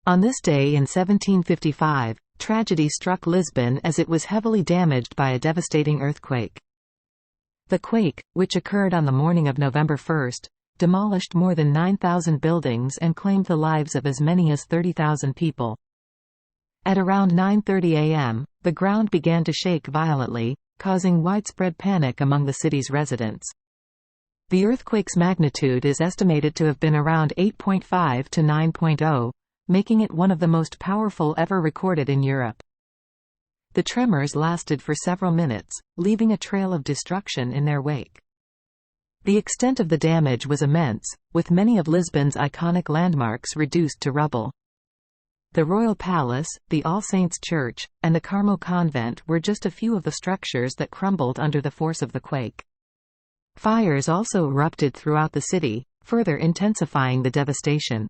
On this day in 1755, tragedy struck Lisbon as it was heavily damaged by a devastating earthquake. The quake, which occurred on the morning of November 1, demolished more than 9,000 buildings and claimed the lives of as many as 30,000 people. At around 9:30 a.m., the ground began to shake violently, causing widespread panic among the city's residents. The earthquake's magnitude is estimated to have been around 8.5 to 9.0, making it one of the most powerful ever recorded in Europe. The tremors lasted for several minutes, leaving a trail of destruction in their wake. The extent of the damage was immense, with many of Lisbon's iconic landmarks reduced to rubble. The Royal Palace, the All Saints' Church, and the Carmo Convent were just a few of the structures that crumbled under the force of the quake. Fires also erupted throughout the city, further intensifying the devastation.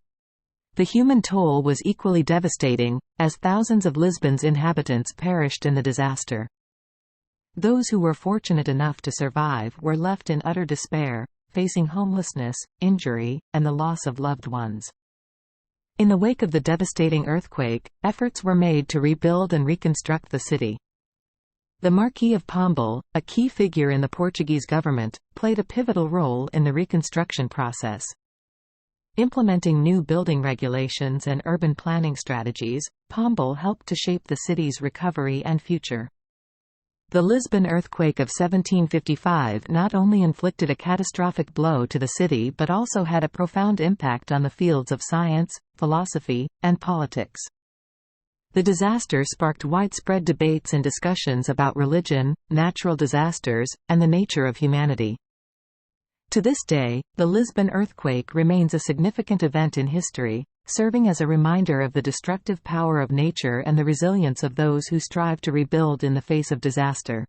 The human toll was equally devastating, as thousands of Lisbon's inhabitants perished in the disaster. Those who were fortunate enough to survive were left in utter despair, facing homelessness, injury, and the loss of loved ones. In the wake of the devastating earthquake, efforts were made to rebuild and reconstruct the city. The Marquis of Pombal, a key figure in the Portuguese government, played a pivotal role in the reconstruction process. Implementing new building regulations and urban planning strategies, Pombal helped to shape the city's recovery and future. The Lisbon earthquake of 1755 not only inflicted a catastrophic blow to the city but also had a profound impact on the fields of science, philosophy, and politics. The disaster sparked widespread debates and discussions about religion, natural disasters, and the nature of humanity. To this day, the Lisbon earthquake remains a significant event in history, serving as a reminder of the destructive power of nature and the resilience of those who strive to rebuild in the face of disaster.